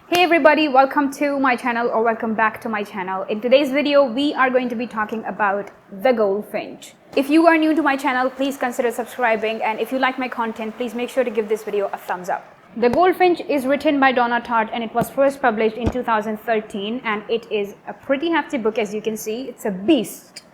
Hey everybody, welcome to my channel or welcome back to my channel. In today's video, we are going to be talking about The Goldfinch. If you are new to my channel, please consider subscribing, and if you like my content, please make sure to give this video a thumbs up. The Goldfinch is written by Donna Tart and it was first published in 2013, and it is a pretty hefty book. As you can see, it's a beast,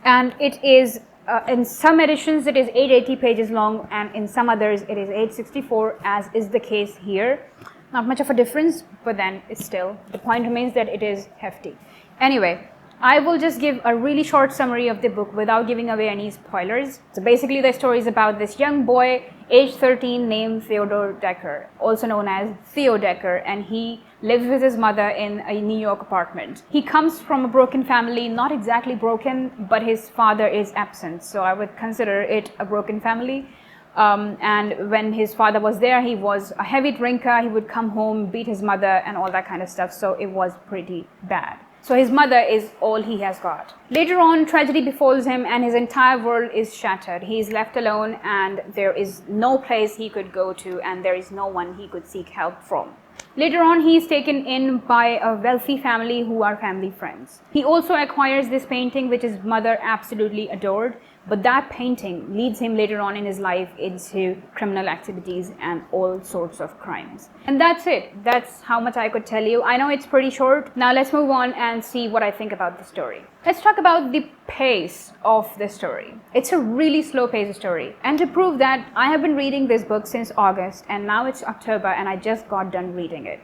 and it is in some editions it is 880 pages long and in some others it is 864, as is the case here. Not much of a difference, but then it's still, the point remains that it is hefty. Anyway, I will just give a really short summary of the book without giving away any spoilers. So basically the story is about this young boy, age 13, named Theodore Decker, also known as Theo Decker, and he lives with his mother in a New York apartment. He comes from a broken family, not exactly broken, but his father is absent, so I would consider it a broken family. And when his father was there, he was a heavy drinker. He would come home, beat his mother and all that kind of stuff, so it was pretty bad. So his mother is all he has got. Later on, tragedy befalls him and his entire world is shattered. He is left alone and there is no place he could go to and there is no one he could seek help from. Later on, he is taken in by a wealthy family who are family friends. He also acquires this painting which his mother absolutely adored, but that painting leads him later on in his life into criminal activities and all sorts of crimes. And that's it. That's how much I could tell you. I know it's pretty short. Now let's move on and see what I think about the story. Let's talk about the pace of the story. It's a really slow paced story. And to prove that, I have been reading this book since August and now it's October and I just got done reading it.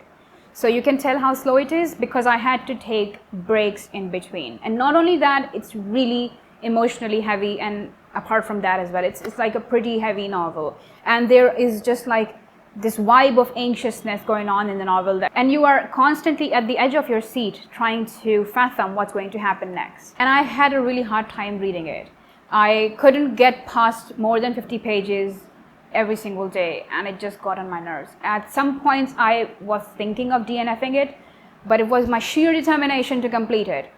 So you can tell how slow it is because I had to take breaks in between. And not only that, it's really emotionally heavy, and apart from that as well, it's like a pretty heavy novel, and there is just like this vibe of anxiousness going on in the novel, and you are constantly at the edge of your seat trying to fathom what's going to happen next. And I had a really hard time reading it. I couldn't get past more than 50 pages every single day, and it just got on my nerves. At some points I was thinking of DNFing it, but it was my sheer determination to complete it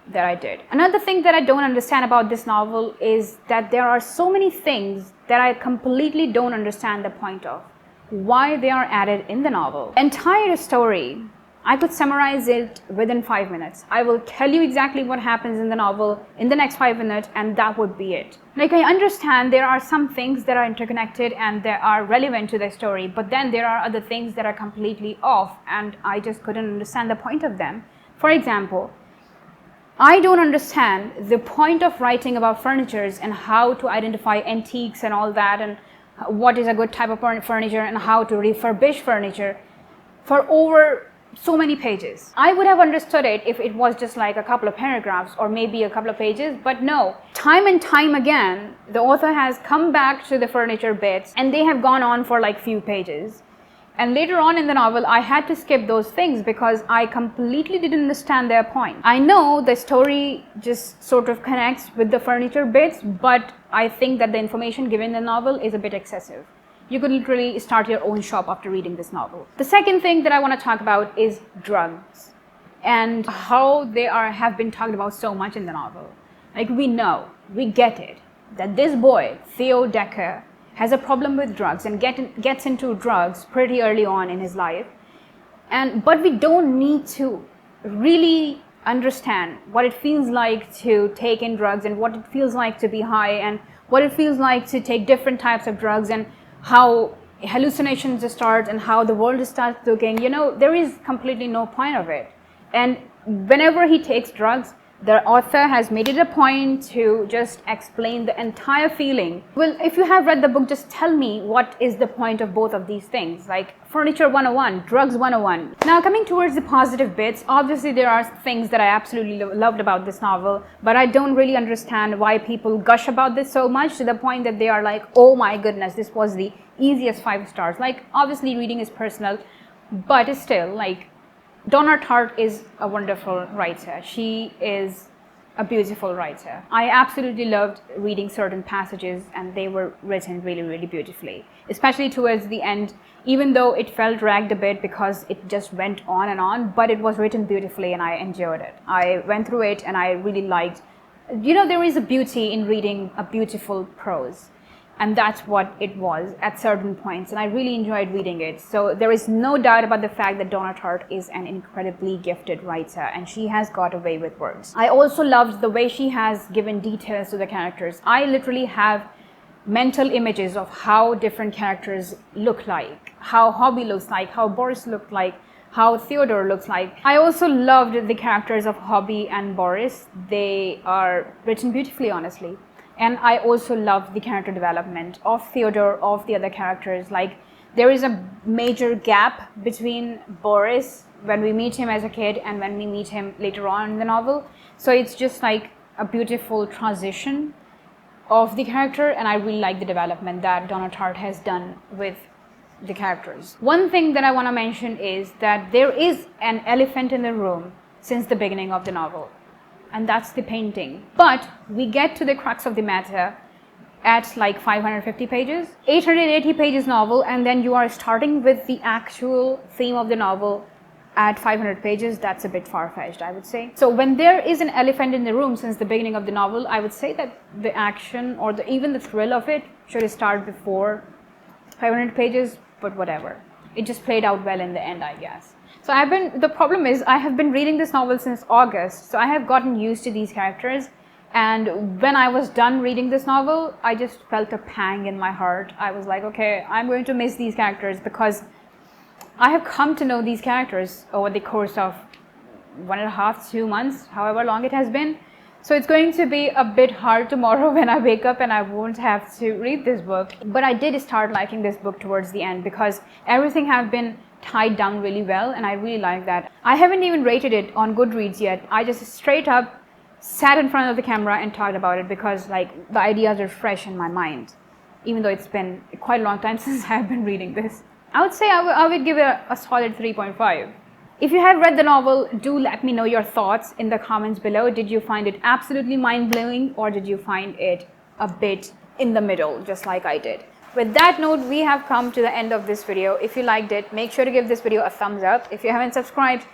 that I did. Another thing that I don't understand about this novel is that there are so many things that I completely don't understand the point of, why they are added in the novel. Entire story, I could summarize it within 5 minutes. I will tell you exactly what happens in the novel in the next 5 minutes and that would be it. Like, I understand there are some things that are interconnected and they are relevant to the story, but then there are other things that are completely off and I just couldn't understand the point of them. For example, I don't understand the point of writing about furnitures and how to identify antiques and all that, and what is a good type of furniture and how to refurbish furniture for over so many pages. I would have understood it if it was just like a couple of paragraphs or maybe a couple of pages, but no. Time and time again, the author has come back to the furniture bits and they have gone on for like few pages. And later on in the novel, I had to skip those things because I completely didn't understand their point. I know the story just sort of connects with the furniture bits, but I think that the information given in the novel is a bit excessive. You could literally start your own shop after reading this novel. The second thing that I want to talk about is drugs and how they have been talked about so much in the novel. Like, we get it, that this boy, Theo Decker, has a problem with drugs and gets into drugs pretty early on in his life, but we don't need to really understand what it feels like to take in drugs and what it feels like to be high and what it feels like to take different types of drugs and how hallucinations start and how the world starts looking. You know, there is completely no point of it. And whenever he takes drugs, the author has made it a point to just explain the entire feeling. Well, if you have read the book, just tell me what is the point of both of these things, like Furniture 101, Drugs 101. Now, coming towards the positive bits, obviously there are things that I absolutely loved about this novel, but I don't really understand why people gush about this so much to the point that they are like, oh my goodness, this was the easiest 5 stars. Like, obviously reading is personal, but it's still like, Donna Tart is a wonderful writer. She is a beautiful writer. I absolutely loved reading certain passages and they were written really, really beautifully, especially towards the end, even though it felt dragged a bit because it just went on, but it was written beautifully and I enjoyed it. I went through it and I really liked, you know, there is a beauty in reading a beautiful prose. and that's what it was at certain points, and I really enjoyed reading it. So there is no doubt about the fact that Donna Tart is an incredibly gifted writer, and she has got away with words. I also loved the way she has given details to the characters. I literally have mental images of how different characters look like, how Hobby looks like, how Boris looked like, how Theodore looks like. I also loved the characters of Hobby and Boris. They are written beautifully, honestly. And I also love the character development of Theodore, of the other characters. Like, there is a major gap between Boris when we meet him as a kid and when we meet him later on in the novel. So it's just like a beautiful transition of the character, and I really like the development that Donna Tart has done with the characters. One thing that I want to mention is that there is an elephant in the room since the beginning of the novel, and that's the painting. But we get to the crux of the matter at like 550 pages, 880 pages novel, and then you are starting with the actual theme of the novel at 500 pages. That's a bit far-fetched, I would say. So when there is an elephant in the room since the beginning of the novel, I would say that the action or even the thrill of it should start before 500 pages, but whatever. It just played out well in the end, I guess. So the problem is I have been reading this novel since August, so I have gotten used to these characters, and when I was done reading this novel, I just felt a pang in my heart. I was like, okay, I'm going to miss these characters, because I have come to know these characters over the course of 1.5 to 2 months, however long it has been. So it's going to be a bit hard tomorrow when I wake up and I won't have to read this book. But I did start liking this book towards the end because everything has been tied down really well, and I really like that. I haven't even rated it on Goodreads yet. I just straight up sat in front of the camera and talked about it because like the ideas are fresh in my mind, even though it's been quite a long time since I have been reading this. I would say I would give it a solid 3.5. If you have read the novel, do let me know your thoughts in the comments below. Did you find it absolutely mind-blowing, or did you find it a bit in the middle, just like I did? With that note, we have come to the end of this video. If you liked it, make sure to give this video a thumbs up. If you haven't subscribed,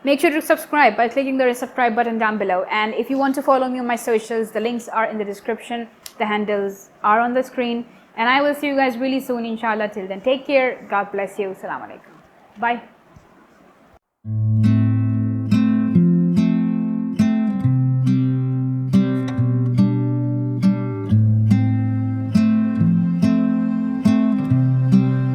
make sure to subscribe by clicking the subscribe button down below. And if you want to follow me on my socials, the links are in the description. The handles are on the screen. And I will see you guys really soon, inshallah. Till then, take care. God bless you. Assalamu alaikum. Bye.